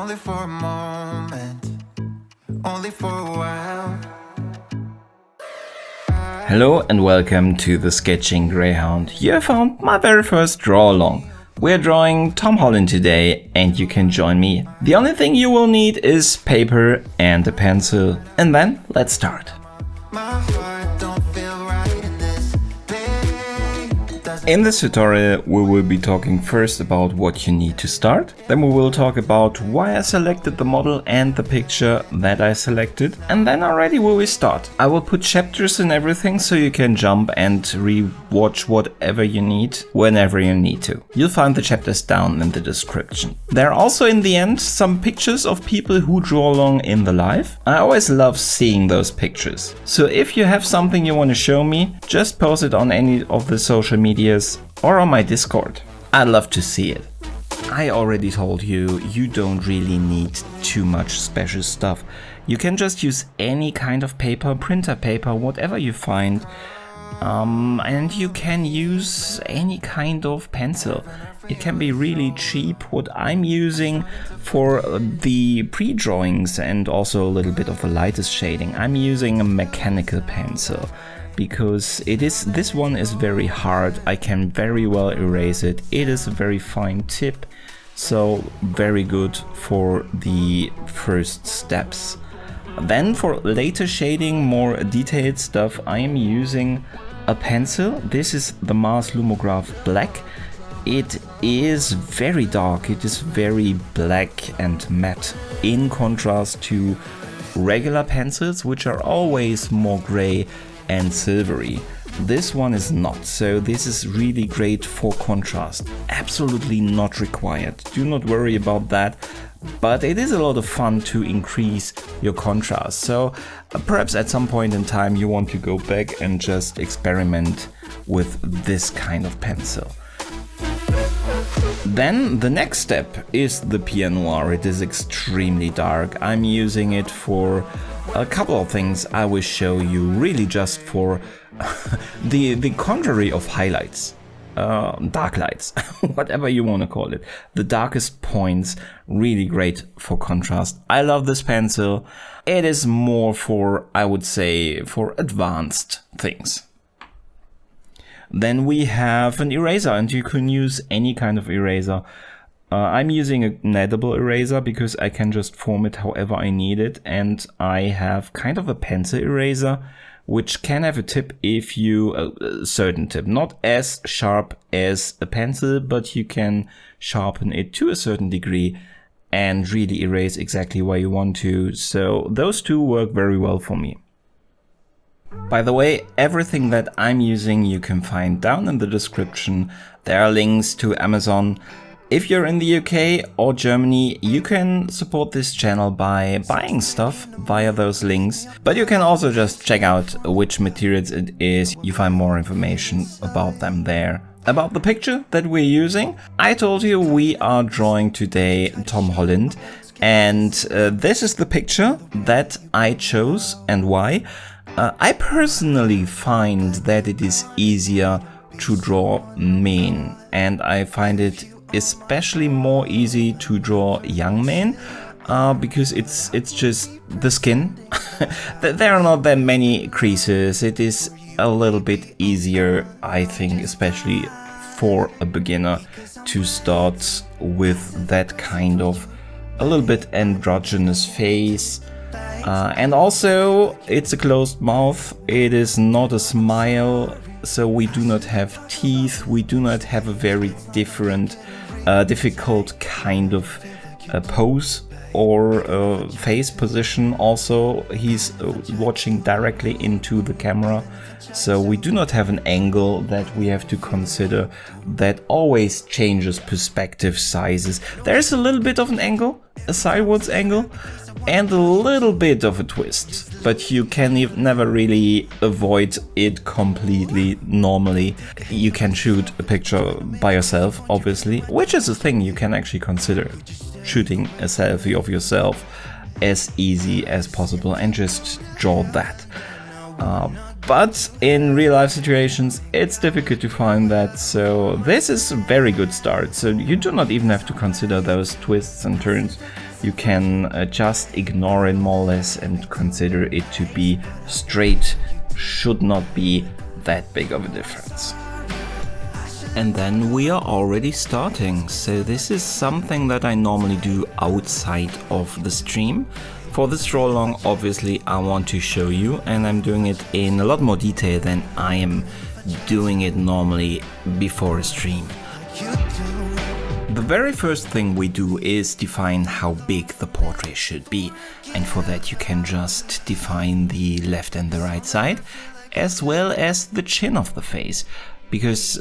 only for a moment, only for a while. Hello and welcome to the Sketching Greyhound. You have found my very first draw along. We're drawing Tom Holland today and you can join me. The only thing you will need is paper and a pencil, and then let's start. My heart don't feel right in this pain. In this tutorial we will be talking first about what you need to start, then we will talk about why I selected the model and the picture that I selected, and then already we will start. I will put chapters in everything so you can jump and re-watch whatever you need whenever you need to. You'll find the chapters down in the description. There are also in the end some pictures of people who draw along in the live. I always love seeing those pictures. So if you have something you want to show me, just post it on any of the social medias or on my Discord. I'd love to see it. I already told you, you don't really need too much special stuff. You can just use any kind of paper, printer paper, whatever you find. And you can use any kind of pencil. It can be really cheap. What I'm using for the pre-drawings and also a little bit of the lightest shading, I'm using a mechanical pencil. Because this one is very hard, I can very well erase it. It is a very fine tip, so very good for the first steps. Then for later shading, more detailed stuff, I am using a pencil. This is the Mars Lumograph Black. It is very dark, it is very black and matte, in contrast to regular pencils, which are always more gray and silvery. This one is not, so this is really great for contrast. Absolutely not required, do not worry about that, but it is a lot of fun to increase your contrast. So perhaps at some point in time you want to go back and just experiment with this kind of pencil. Then the next step is the Pierre Noir. It is extremely dark. I'm using it for a couple of things I will show you, really just for the contrary of highlights, dark lights, whatever you want to call it. The darkest points, really great for contrast. I love this pencil. It is more for, I would say, for advanced things. Then we have an eraser, and you can use any kind of eraser. I'm using an edible eraser because I can just form it however I need it, and I have kind of a pencil eraser which can have a tip if you, a certain tip, not as sharp as a pencil, but you can sharpen it to a certain degree and really erase exactly where you want to. So those two work very well for me. By the way, everything that I'm using you can find down in the description. There are links to Amazon. If you're in the UK or Germany, you can support this channel by buying stuff via those links. But you can also just check out which materials it is. You find more information about them there. About the picture that we're using, I told you we are drawing today Tom Holland. And this is the picture that I chose, and why. I personally find that it is easier to draw men, and I find it especially more easy to draw young men because it's just the skin. There are not that many creases. It is a little bit easier, I think, especially for a beginner, to start with that kind of a little bit androgynous face. And also, it's a closed mouth, it is not a smile, so we do not have teeth, we do not have a very difficult kind of pose or face position. Also, he's watching directly into the camera, so we do not have an angle that we have to consider that always changes perspective sizes. There's a little bit of an angle, a sideways angle, and a little bit of a twist, but you can never really avoid it completely. Normally you can shoot a picture by yourself, obviously, which is a thing you can actually consider, shooting a selfie of yourself as easy as possible and just draw that. But in real life situations it's difficult to find that, so this is a very good start. So you do not even have to consider those twists and turns. you can just ignore it more or less and consider it to be straight. Should not be that big of a difference. And then we are already starting. So this is something that I normally do outside of the stream. For this draw along, obviously I want to show you, and I'm doing it in a lot more detail than I am doing it normally before a stream. The very first thing we do is define how big the portrait should be, and for that you can just define the left and the right side, as well as the chin of the face, because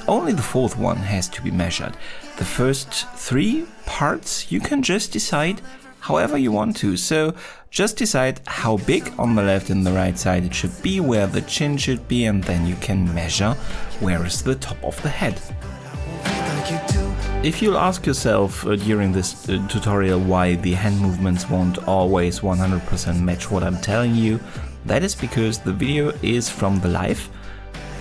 only the fourth one has to be measured. The first three parts you can just decide however you want to, so just decide how big on the left and the right side it should be, where the chin should be, and then you can measure where is the top of the head. If you'll ask yourself during this tutorial why the hand movements won't always 100% match what I'm telling you, that is because the video is from the live,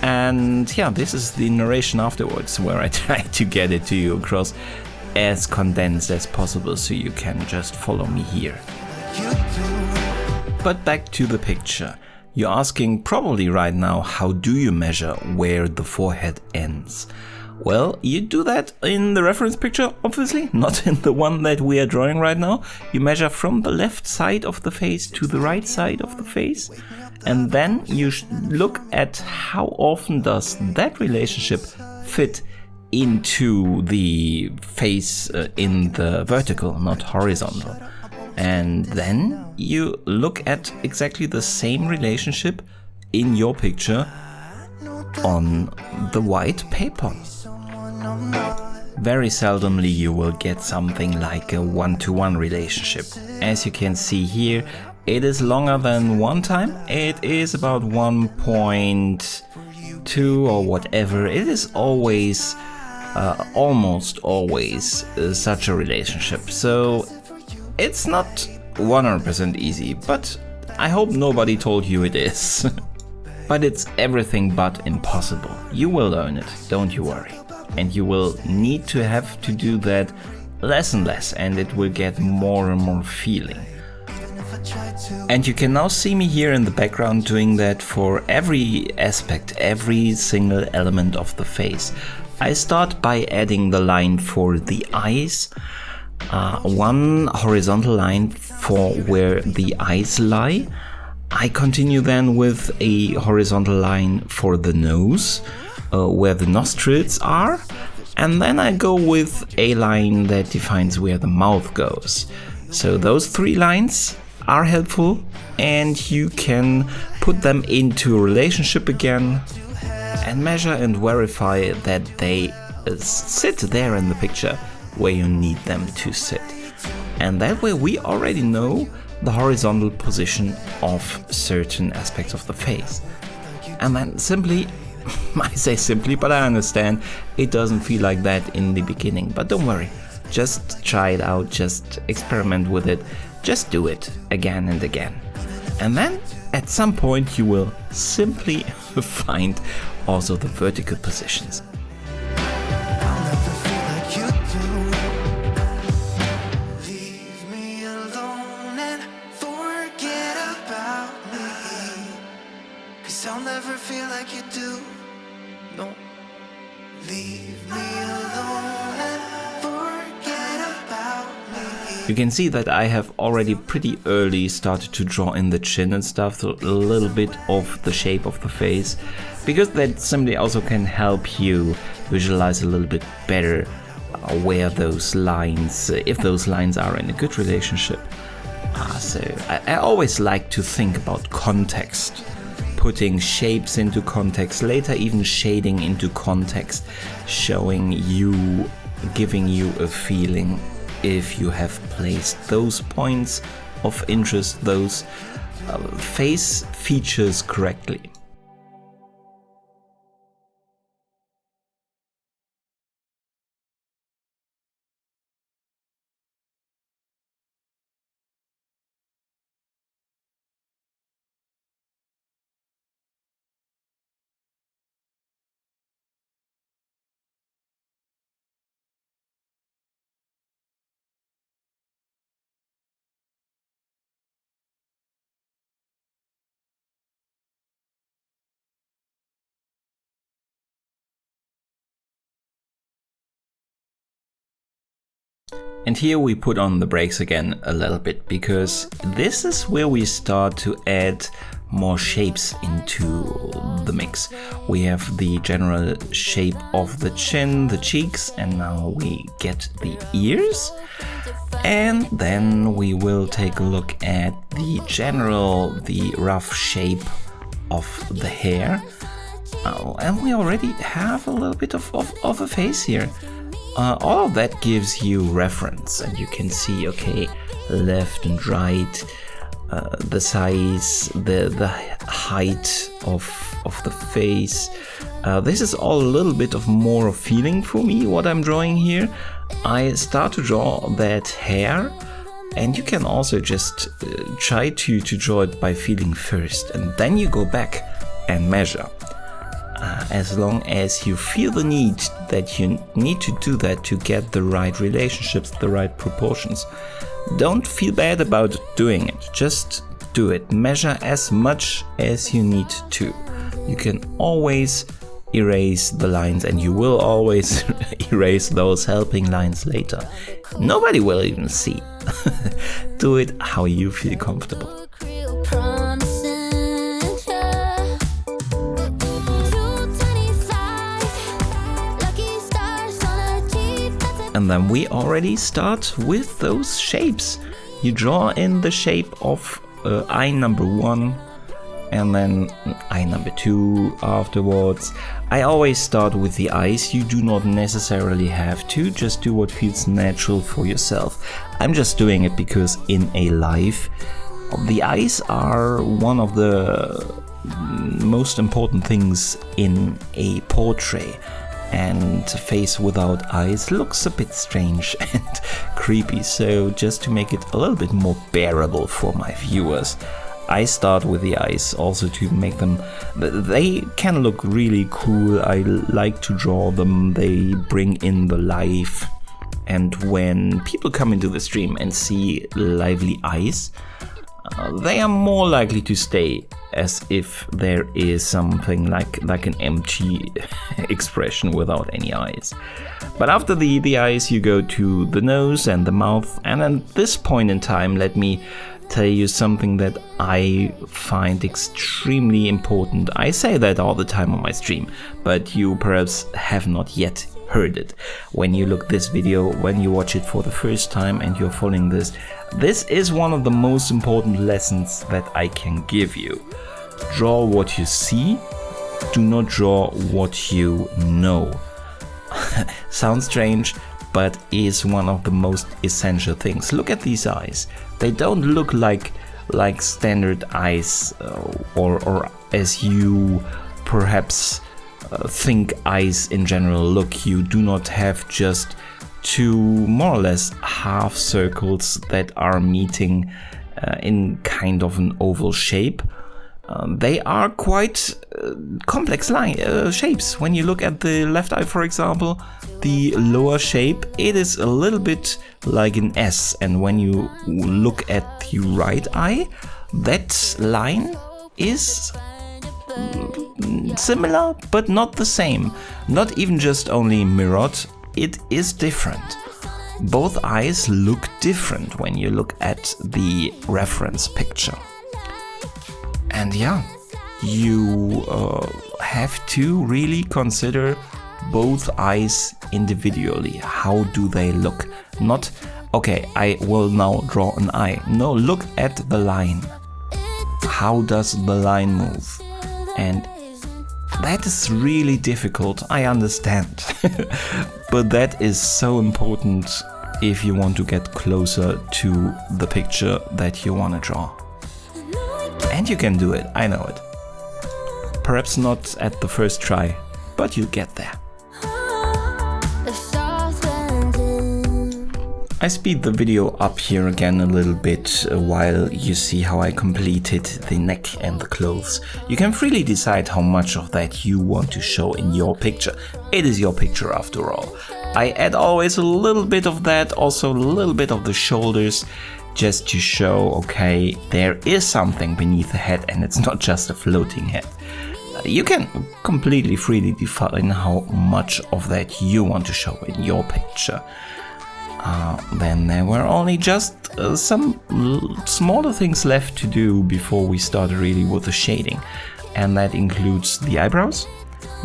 and yeah, this is the narration afterwards where I try to get it to you across as condensed as possible so you can just follow me here. But back to the picture. You're asking probably right now, how do you measure where the forehead ends? Well, you do that in the reference picture, obviously, not in the one that we are drawing right now. You measure from the left side of the face to the right side of the face, and then you look at how often does that relationship fit into the face in the vertical, not horizontal. And then you look at exactly the same relationship in your picture on the white paper. Very seldomly you will get something like a 1-to-1 relationship. As you can see here, it is longer than one time. It is about 1.2 or whatever. It is always, almost always such a relationship. So it's not 100% easy, but I hope nobody told you it is. But it's everything but impossible. You will learn it, don't you worry. And you will need to have to do that less and less, and it will get more and more feeling. And you can now see me here in the background doing that for every aspect, every single element of the face. I start by adding the line for the eyes, one horizontal line for where the eyes lie. I continue then with a horizontal line for the nose, where the nostrils are, and then I go with a line that defines where the mouth goes. So those three lines are helpful, and you can put them into a relationship again and measure and verify that they sit there in the picture where you need them to sit. And that way we already know the horizontal position of certain aspects of the face. And then simply, I say simply, but I understand it doesn't feel like that in the beginning, but don't worry, just try it out, just experiment with it, just do it again and again. And then at some point you will simply find also the vertical positions. I'll never feel like you do. No. Leave me alone and forget about me. You can see that I have already pretty early started to draw in the chin and stuff, so a little bit of the shape of the face, because that simply also can help you visualize a little bit better where those lines, if those lines are in a good relationship. So I always like to think about context. Putting shapes into context, later even shading into context, showing you, giving you a feeling if you have placed those points of interest, those face features correctly. And here we put on the brakes again a little bit, because this is where we start to add more shapes into the mix. We have the general shape of the chin, the cheeks, and now we get the ears. And then we will take a look at the rough shape of the hair. And we already have a little bit of a face here. All of that gives you reference, and you can see, okay, left and right, the size, the height of the face. This is all a little bit of more feeling for me, what I'm drawing here. I start to draw that hair, and you can also just try to draw it by feeling first, and then you go back and measure. As long as you feel the need that you need to do that to get the right relationships, the right proportions, don't feel bad about doing it. Just do it. Measure as much as you need to. You can always erase the lines, and you will always erase those helping lines later. Nobody will even see. Do it how you feel comfortable. And then we already start with those shapes. You draw in the shape of eye number 1, and then eye number 2 afterwards. I always start with the eyes. You do not necessarily have to, just do what feels natural for yourself. I'm just doing it because in a live, the eyes are one of the most important things in a portrait. And a face without eyes looks a bit strange and creepy, so just to make it a little bit more bearable for my viewers, I start with the eyes, also to make them, they can look really cool. I like to draw them, they bring in the life, and when people come into the stream and see lively eyes, they are more likely to stay, as if there is something like an empty expression without any eyes. But after the eyes, you go to the nose and the mouth, and at this point in time, let me tell you something that I find extremely important. I say that all the time on my stream, but you perhaps have not yet heard it. When you look this video, when you watch it for the first time and you're following this is one of the most important lessons that I can give you. Draw what you see, do not draw what you know. Sounds strange, but is one of the most essential things. Look at these eyes. They don't look like standard eyes, or as you perhaps think eyes in general look. You do not have just two more or less half circles that are meeting in kind of an oval shape. They are quite complex shapes. When you look at the left eye, for example, the lower shape, it is a little bit like an S, and when you look at the right eye, that line is similar but not the same. Not even just only mirrored, it is different. Both eyes look different when you look at the reference picture. And yeah, you have to really consider both eyes individually. How do they look? Not, okay, I will now draw an eye. No, look at the line. How does the line move? And that is really difficult, I understand. But that is so important if you want to get closer to the picture that you want to draw. And you can do it, I know it. Perhaps not at the first try, but you'll get there. I speed the video up here again a little bit while you see how I completed the neck and the clothes. You can freely decide how much of that you want to show in your picture. It is your picture after all. I add always a little bit of that, also a little bit of the shoulders, just to show, okay, there is something beneath the head and it's not just a floating head. You can completely freely define how much of that you want to show in your picture. Then there were only just some smaller things left to do before we started really with the shading. And that includes the eyebrows.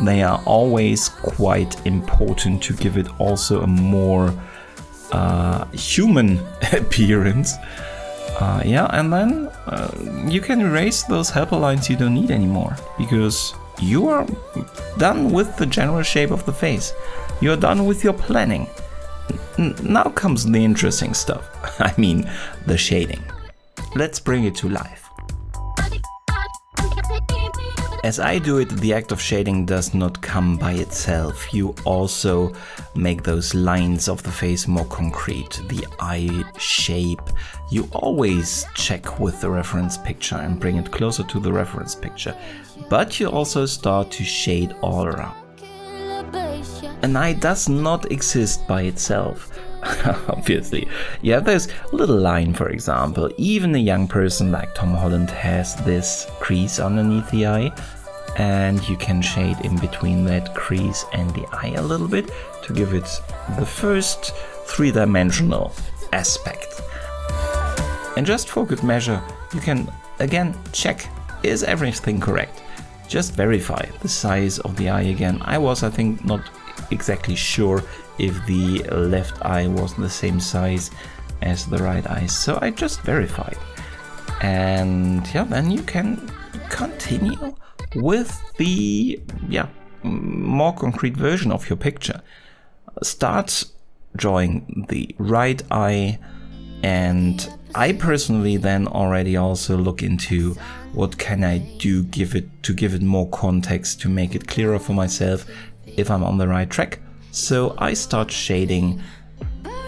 They are always quite important to give it also a more human appearance. And then you can erase those helper lines you don't need anymore, because you are done with the general shape of the face. You're done with your planning. Now comes the interesting stuff. I mean, the shading. Let's bring it to life. As I do it, the act of shading does not come by itself. You also make those lines of the face more concrete. The eye shape, you always check with the reference picture and bring it closer to the reference picture. But you also start to shade all around. An eye does not exist by itself. Obviously. You have this little line, for example. Even a young person like Tom Holland has this crease underneath the eye, and you can shade in between that crease and the eye a little bit to give it the first three-dimensional aspect. And just for good measure, you can again check, is everything correct? Just verify the size of the eye again. I think, not exactly sure if the left eye was the same size as the right eye, so I just verified. And then you can continue with the more concrete version of your picture. Start drawing the right eye, and I personally then already also look into what can I do to give it more context, to make it clearer for myself if I'm on the right track. So I start shading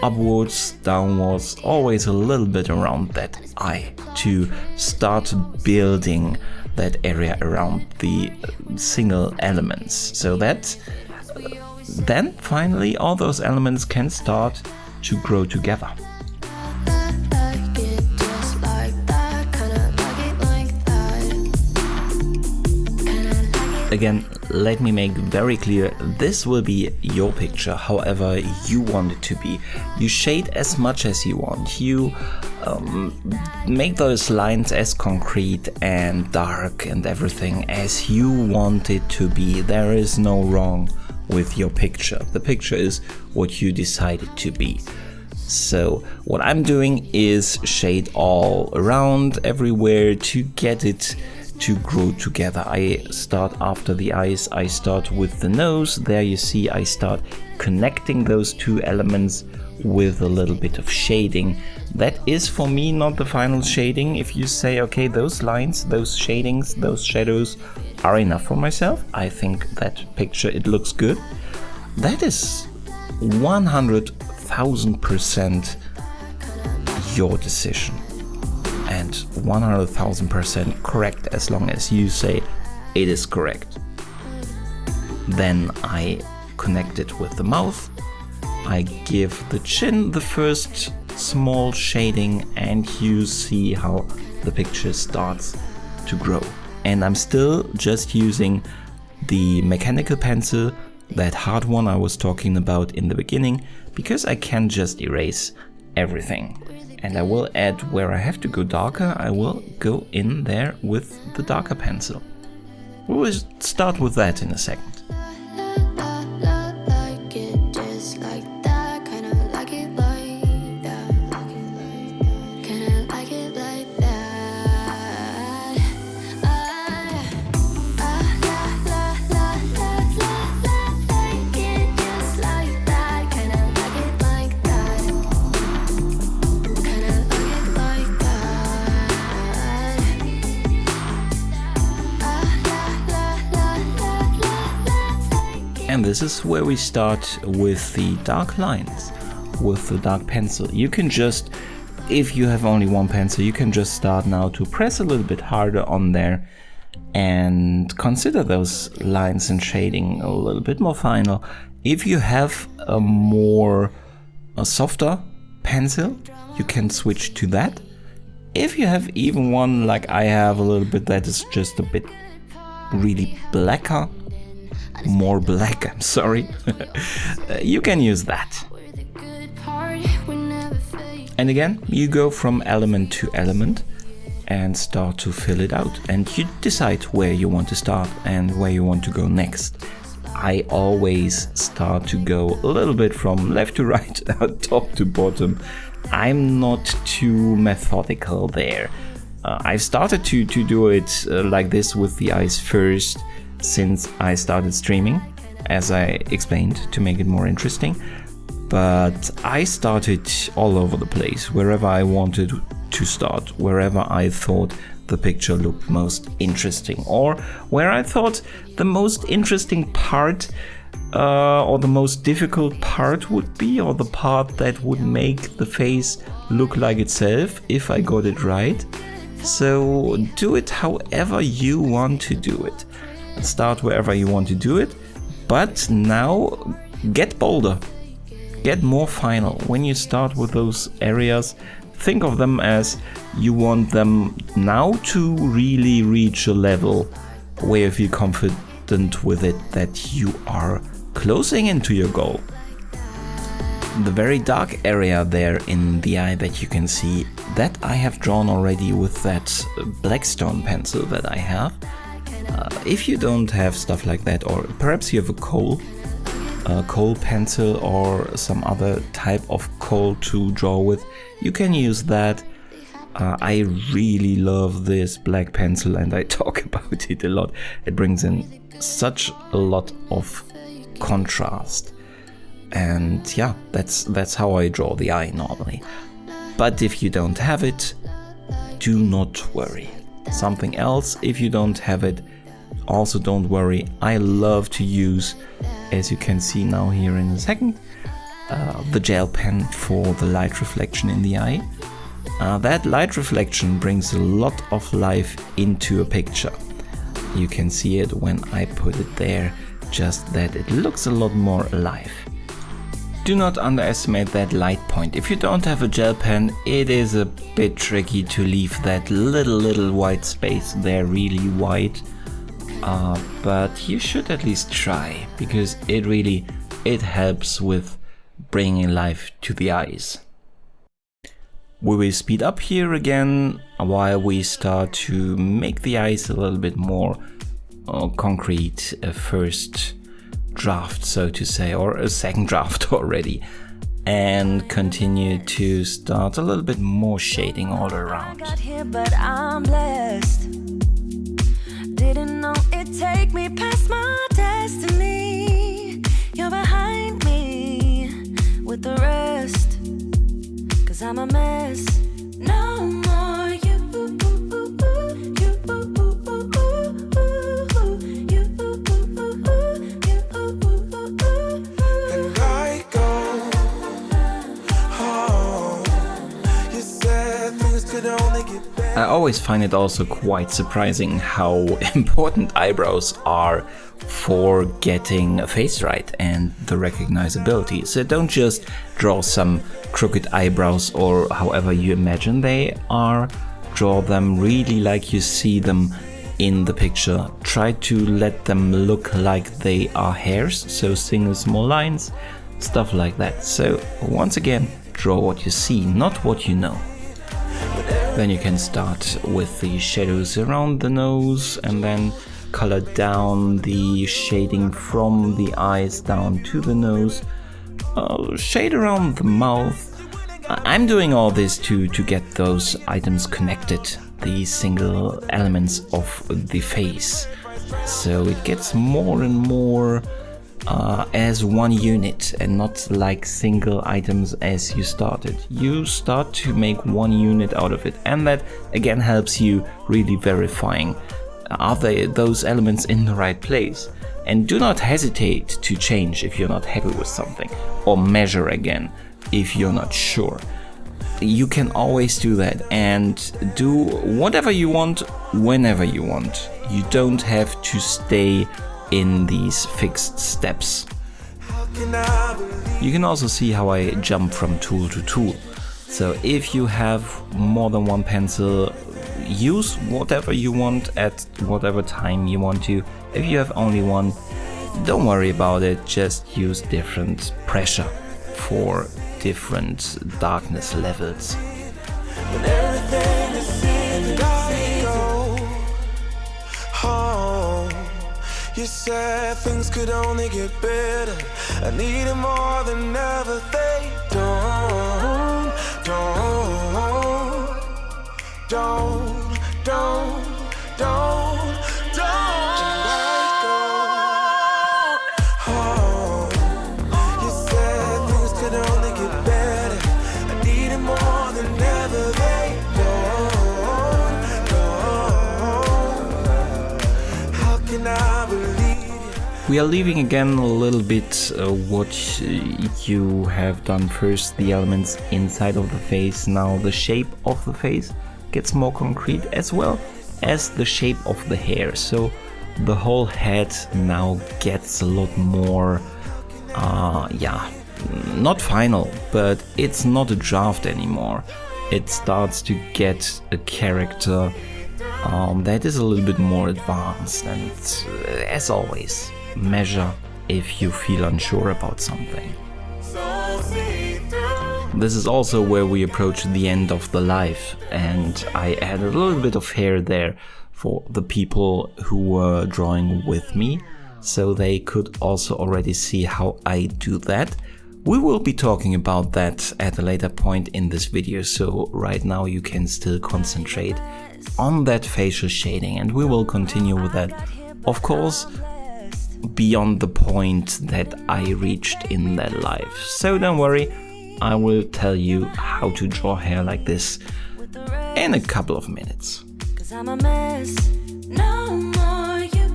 upwards, downwards, always a little bit around that eye to start building that area around the single elements, so that then finally all those elements can start to grow together. Again, let me make very clear, this will be your picture, however you want it to be. You shade as much as you want. You make those lines as concrete and dark and everything as you want it to be. There is no wrong with your picture. The picture is what you decide it to be. So what I'm doing is shade all around, everywhere, to get it to grow together. I start after the eyes, I start with the nose. There you see I start connecting those two elements with a little bit of shading. That is for me not the final shading. If you say, okay, those lines, those shadings, those shadows are enough for myself, I think that picture, it looks good. That is 100,000% your decision. And 100,000% correct as long as you say it is correct. Then I connect it with the mouth. I give the chin the first small shading, and you see how the picture starts to grow. And I'm still just using the mechanical pencil, that hard one I was talking about in the beginning, because I can just erase everything. And I will add where I have to go darker, I will go in there with the darker pencil. We will start with that in a second. And this is where we start with the dark lines, with the dark pencil. You can just, if you have only one pencil, you can just start now to press a little bit harder on there and consider those lines and shading a little bit more final. If you have a softer pencil, you can switch to that. If you have even one like I have a little bit that is just a bit really blacker, more black, I'm sorry, you can use that. And again, you go from element to element and start to fill it out. And you decide where you want to start and where you want to go next. I always start to go a little bit from left to right, top to bottom. I'm not too methodical there. I've started to do it like this with the eyes first since I started streaming, as I explained, to make it more interesting. But I started all over the place, wherever I wanted to start, wherever I thought the picture looked most interesting, or where I thought the most interesting part or the most difficult part would be, or the part that would make the face look like itself if I got it right. So do it however you want to do it. Start wherever you want to do it, but now get bolder, get more final. When you start with those areas, think of them as you want them now to really reach a level where you feel confident with it that you are closing into your goal. The very dark area there in the eye that you can see, that I have drawn already with that Blackstone pencil that I have. If you don't have stuff like that, or perhaps you have a coal pencil or some other type of coal to draw with, you can use that. I really love this black pencil and I talk about it a lot. It brings in such a lot of contrast. And yeah, that's how I draw the eye normally. But if you don't have it, do not worry. Something else, if you don't have it, also don't worry. I love to use, as you can see now here in a second, the gel pen for the light reflection in the eye. That light reflection brings a lot of life into a picture. You can see it when I put it there, just that it looks a lot more alive. Do not underestimate that light point. If you don't have a gel pen, it is a bit tricky to leave that little white space there really white. But you should at least try, because it helps with bringing life to the eyes. We will speed up here again while we start to make the eyes a little bit more concrete. A first draft, so to say, or a second draft already, and continue to start a little bit more shading all around. I got here, but I'm blessed. Didn't know it'd take me past my destiny. You're behind me with the rest, 'cause I'm a mess. No more you. I always find it also quite surprising how important eyebrows are for getting a face right and the recognizability. So don't just draw some crooked eyebrows or however you imagine they are. Draw them really like you see them in the picture. Try to let them look like they are hairs, so single small lines, stuff like that. So once again, draw what you see, not what you know. Then you can start with the shadows around the nose and then color down the shading from the eyes down to the nose. Shade around the mouth. I'm doing all this to get those items connected, the single elements of the face. So it gets more and more as one unit and not like single items as you started. You start to make one unit out of it, and that again helps you really verifying are those elements in the right place. And do not hesitate to change if you're not happy with something, or measure again if you're not sure. You can always do that and do whatever you want whenever you want. You don't have to stay in these fixed steps. You can also see how I jump from tool to tool. So if you have more than one pencil, use whatever you want at whatever time you want to. If you have only one, don't worry about it, just use different pressure for different darkness levels. When everything is seen, I go home. You said things could only get better. I need it more than ever. They don't. Home. You said things could only get better. I need it more than ever. They don't. How can I believe you? We are leaving again a little bit what you have done first, the elements inside of the face. Now the shape of the face gets more concrete, as well as the shape of the hair. So the whole head now gets a lot more, not final, but it's not a draft anymore. It starts to get a character that is a little bit more advanced, and as always, measure if you feel unsure about something. This is also where we approach the end of the life, and I add a little bit of hair there for the people who were drawing with me, so they could also already see how I do that. We will be talking about that at a later point in this video, so right now you can still concentrate on that facial shading, and we will continue with that, of course, beyond the point that I reached in that life. So don't worry, I will tell you how to draw hair like this in a couple of minutes. 'Cause I'm a mess. No more you.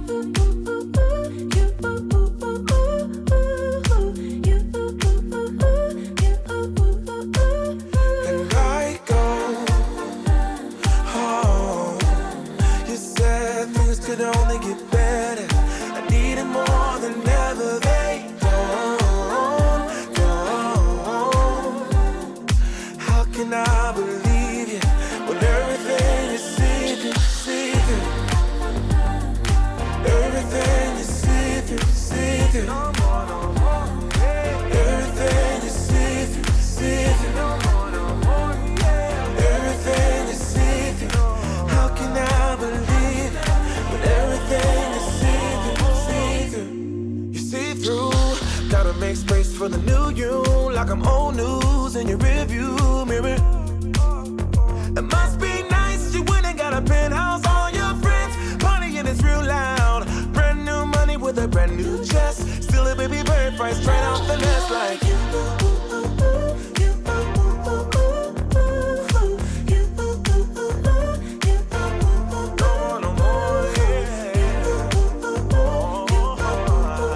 And I go home. You said things could only get better. I need it more than ever. They don't. How can I believe you when everything is secret? Everything is secret. Everything is secret. Everything is secret. How can I believe it when everything is secret? You see through, gotta make space for the new you, like I'm old news in your rearview mirror. It must be nice you went and got a penthouse, all your friends partying is real loud. Brand new money with a brand new chest, still a baby bird price straight off the nest like you.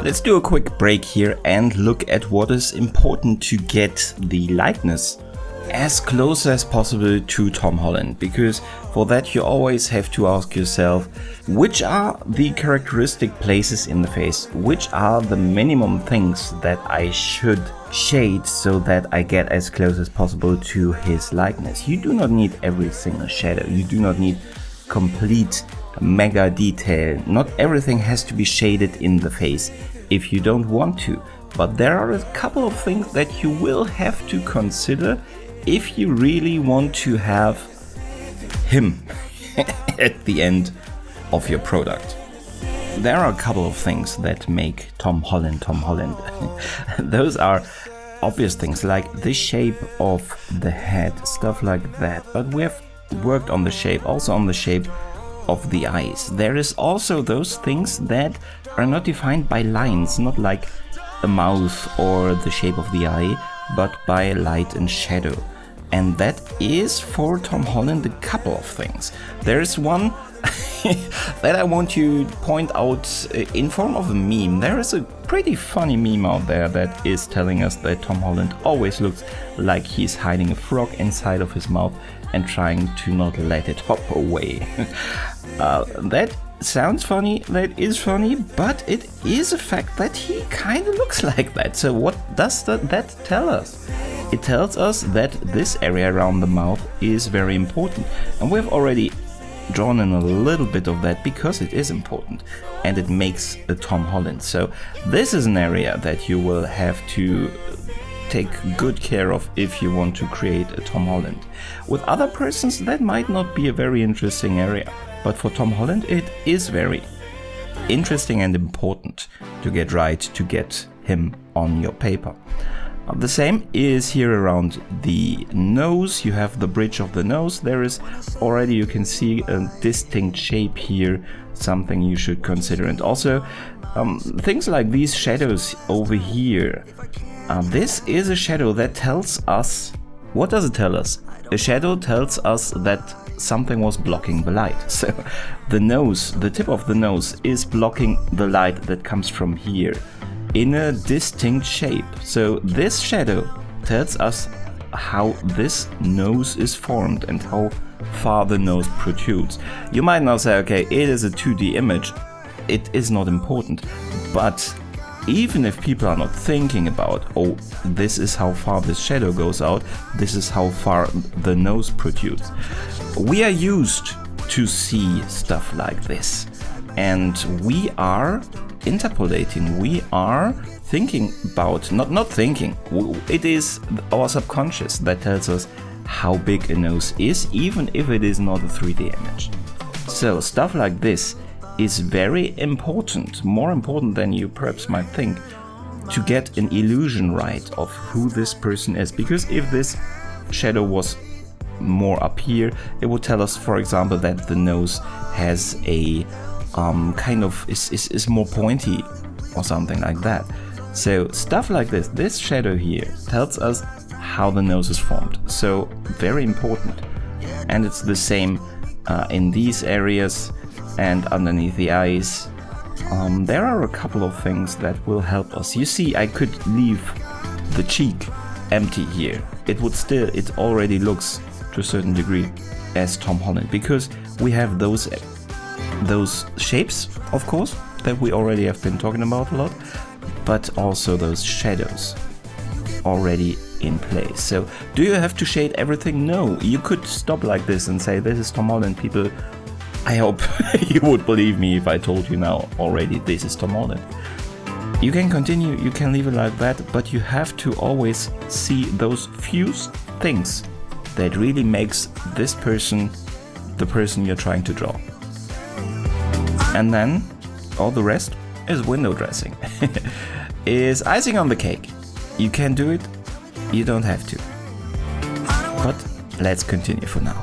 Let's do a quick break here and look at what is important to get the likeness as close as possible to Tom Holland, because for that you always have to ask yourself, which are the characteristic places in the face, which are the minimum things that I should shade so that I get as close as possible to his likeness. You do not need every single shadow, you do not need complete mega detail. Not everything has to be shaded in the face if you don't want to, but there are a couple of things that you will have to consider if you really want to have him at the end of your product. There are a couple of things that make Tom Holland Tom Holland. Those are obvious things like the shape of the head, stuff like that, but we have worked on the shape, also on the shape of the eyes. There is also those things that are not defined by lines, not like the mouth or the shape of the eye, but by light and shadow. And that is for Tom Holland a couple of things. There is one that I want to point out in form of a meme. There is a pretty funny meme out there that is telling us that Tom Holland always looks like he's hiding a frog inside of his mouth and trying to not let it hop away. That sounds funny, that is funny, but it is a fact that he kind of looks like that. So what does that tell us? It tells us that this area around the mouth is very important, and we've already drawn in a little bit of that because it is important and it makes a Tom Holland. So this is an area that you will have to take good care of if you want to create a Tom Holland. With other persons that might not be a very interesting area, but for Tom Holland it is very interesting and important to get right, to get him on your paper. The same is here around the nose. You have the bridge of the nose. There is already, you can see a distinct shape here, something you should consider. And also things like these shadows over here. This is a shadow that tells us, what does it tell us? A shadow tells us that something was blocking the light. So the nose, the tip of the nose is blocking the light that comes from here in a distinct shape. So this shadow tells us how this nose is formed and how far the nose protrudes. You might now say, okay, it is a 2D image. It is not important. But even if people are not thinking about, oh, this is how far this shadow goes out, this is how far the nose protrudes. We are used to see stuff like this. And we are interpolating, we are thinking about, not thinking, it is our subconscious that tells us how big a nose is, even if it is not a 3D image. So stuff like this is very important, more important than you perhaps might think, to get an illusion right of who this person is. Because if this shadow was more up here, it would tell us, for example, that the nose has a kind of is more pointy or something like that. So stuff like this shadow here tells us how the nose is formed. So very important. And it's the same in these areas and underneath the eyes. There are a couple of things that will help us. You see, I could leave the cheek empty here. It already looks to a certain degree as Tom Holland, because we have those shapes, of course, that we already have been talking about a lot, but also those shadows already in place. So do you have to shade everything? No, you could stop like this and say, this is Tom Holland. People, I hope you would believe me if I told you now already this is Tom Holland. You can continue, you can leave it like that, but you have to always see those few things that really makes this person the person you're trying to draw. And then all the rest is window dressing. Is icing on the cake. You can do it, you don't have to. But let's continue for now.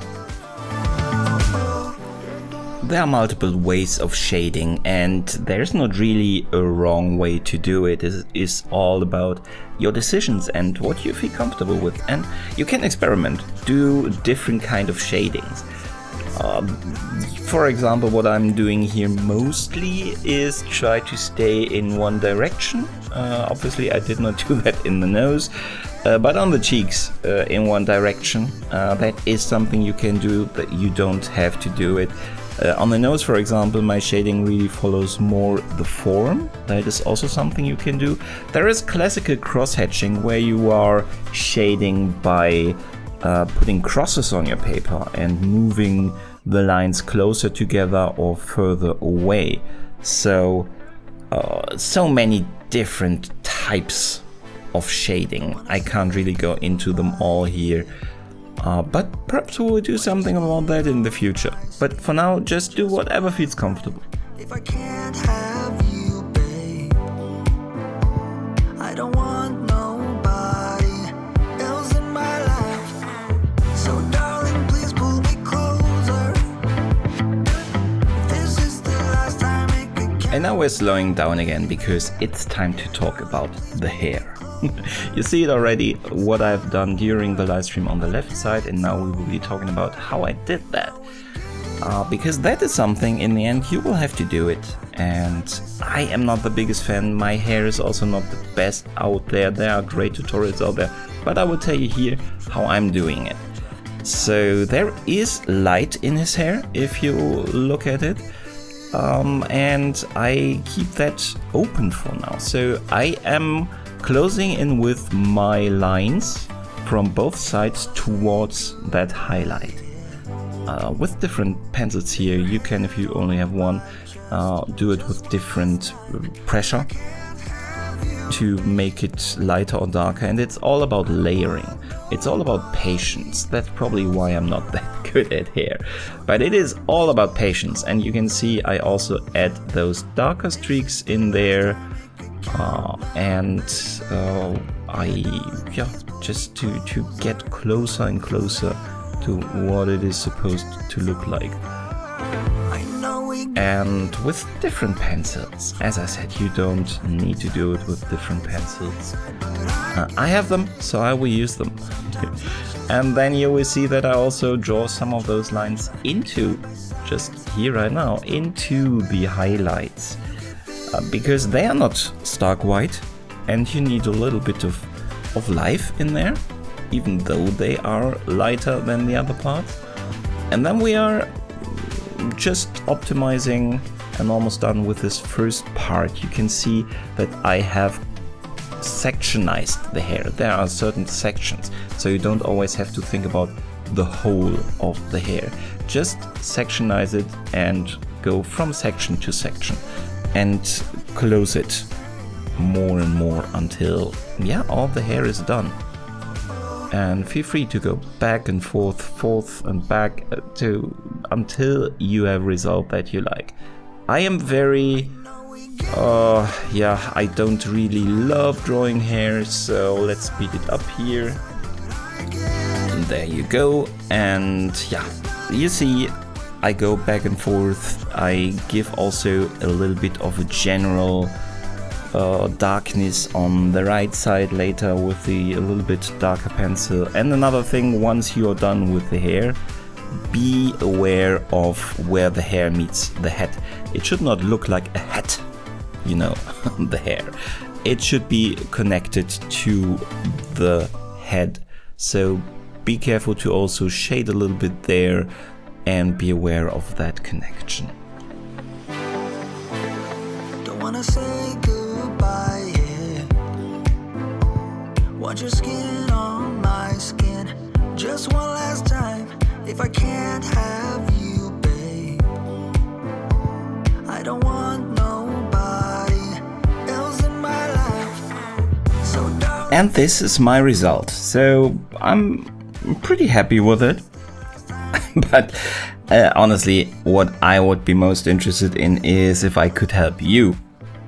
There are multiple ways of shading, and there's not really a wrong way to do it. It is all about your decisions and what you feel comfortable with. And you can experiment, do different kind of shadings. For example, what I'm doing here mostly is try to stay in one direction. Obviously I did not do that in the nose, but on the cheeks in one direction. That is something you can do, but you don't have to do it. On the nose, for example, my shading really follows more the form. That is also something you can do. There is classical cross-hatching where you are shading by putting crosses on your paper and moving the lines closer together or further away. So many different types of shading. I can't really go into them all here, but perhaps we will do something about that in the future. But for now, just do whatever feels comfortable. If I can't have you, babe, I don't want nobody else in my life. So darling, please pull me closer. This is the last time it could get. And now we're slowing down again because it's time to talk about the hair. You see it already, what I've done during the live stream on the left side, and now we will be talking about how I did that. Because that is something, in the end, you will have to do it. And I am not the biggest fan, my hair is also not the best out there. There are great tutorials out there, but I will tell you here how I'm doing it. So there is light in his hair, if you look at it. And I keep that open for now. So I am closing in with my lines from both sides towards that highlight. With different pencils here, you can, if you only have one, do it with different pressure. to make it lighter or darker, and it's all about layering. It's all about patience. That's probably why I'm not that good at hair. But it is all about patience, and you can see I also add those darker streaks in there, just to get closer and closer to what it is supposed to look like. And with different pencils. As I said, you don't need to do it with different pencils. I have them, so I will use them. And then you will see that I also draw some of those lines into, just here right now, into the highlights. Because they are not stark white, and you need a little bit of life in there, even though they are lighter than the other parts. And then we are just optimizing and almost done with this first part. You can see that I have sectionized the hair. There are certain sections, so you don't always have to think about the whole of the hair. Just sectionize it and go from section to section and close it more and more until all the hair is done. And feel free to go back and forth and back until you have a result that you like. I am very I don't really love drawing hair, so let's speed it up here. And there you go. And you see I go back and forth. I give also a little bit of a general darkness on the right side later with a little bit darker pencil. And another thing, once you're done with the hair, be aware of where the hair meets the head. It should not look like a hat, the hair. It should be connected to the head. So be careful to also shade a little bit there and be aware of that connection. Don't wanna say goodbye, yeah. Want your skin on my skin. Just one last time. If I can't have you, babe, I don't want nobody else in my life. So darling. And this is my result. So I'm pretty happy with it. But honestly, what I would be most interested in is if I could help you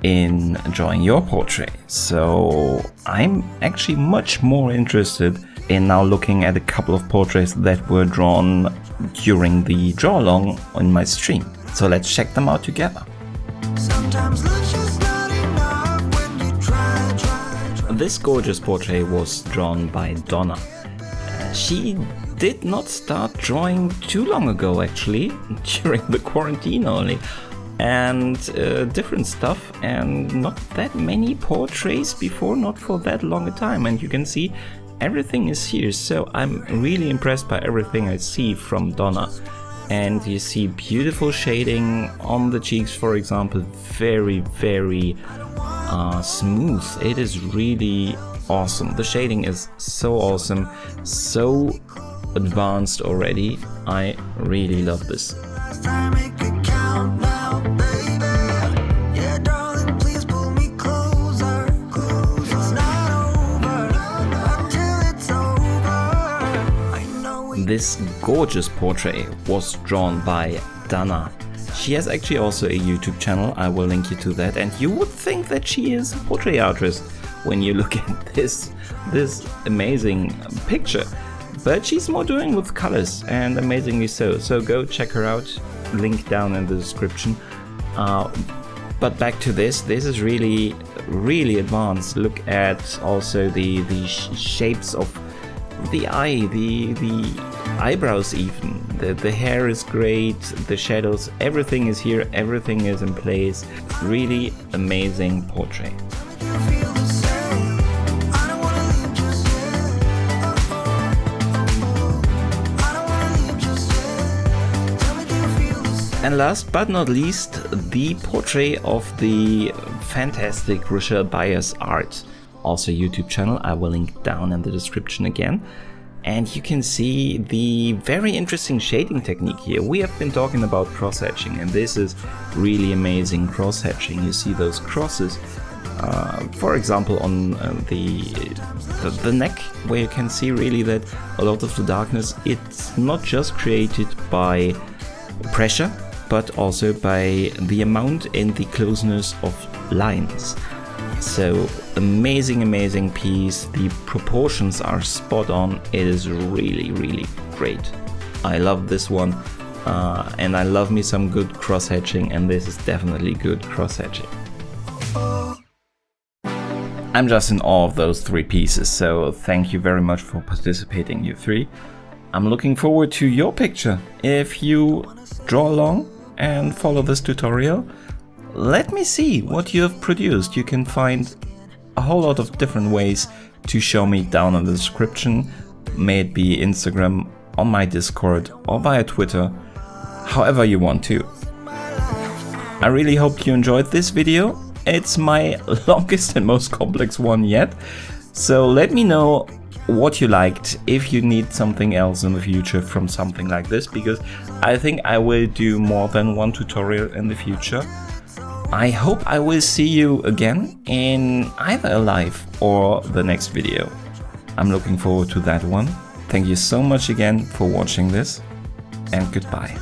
in drawing your portrait. So I'm actually much more interested in now looking at a couple of portraits that were drawn during the draw along on my stream. So let's check them out together. Sometimes love's just not enough when you try. This gorgeous portrait was drawn by Donna. She did not start drawing too long ago, actually, during the quarantine only. And different stuff, and not that many portraits before, not for that long a time. And you can see everything is here, so I'm really impressed by everything I see from Donna. And you see beautiful shading on the cheeks, for example, very, very smooth. It is really awesome. The shading is so awesome, so advanced already. I really love this. Make it count now, baby. Yeah, darling, please pull me closer. It's not over until it's over. I know This gorgeous portrait was drawn by Dana. She has actually also a YouTube channel. I will link you to that, and you would think that she is a portrait artist when you look at this amazing picture. But she's more doing with colors, and amazingly so. So go check her out, link down in the description. But back to this is really, really advanced. Look at also the shapes of the eye, the eyebrows even. The hair is great, the shadows, everything is here, everything is in place. Really amazing portrait. you feel the same. I don't wanna leave just yet. I don't wanna leave just yet. Tell me, do you feel the same? And last but not least, the portrait of the fantastic Rachelle Byers Art, also YouTube channel. I will link down in the description again. And you can see the very interesting shading technique here. We have been talking about cross-hatching, and this is really amazing cross-hatching. You see those crosses, For example, on the neck, where you can see really that a lot of the darkness, it's not just created by pressure, but also by the amount and the closeness of lines. So amazing piece. The proportions are spot on. It is really great. I love this one, and I love me some good cross hatching, and this is definitely good cross hatching. I'm just in awe of those 3 pieces, so thank you very much for participating, you 3. I'm looking forward to your picture. If you draw along and follow this tutorial, let me see what you have produced. You can find a whole lot of different ways to show me down in the description, may it be Instagram, on my Discord, or via Twitter, however you want to. I really hope you enjoyed this video. It's my longest and most complex one yet, so let me know what you liked, if you need something else in the future from something like this, because I think I will do more than one tutorial in the future. I hope I will see you again in either a live or the next video. I'm looking forward to that one. Thank you so much again for watching this, and goodbye.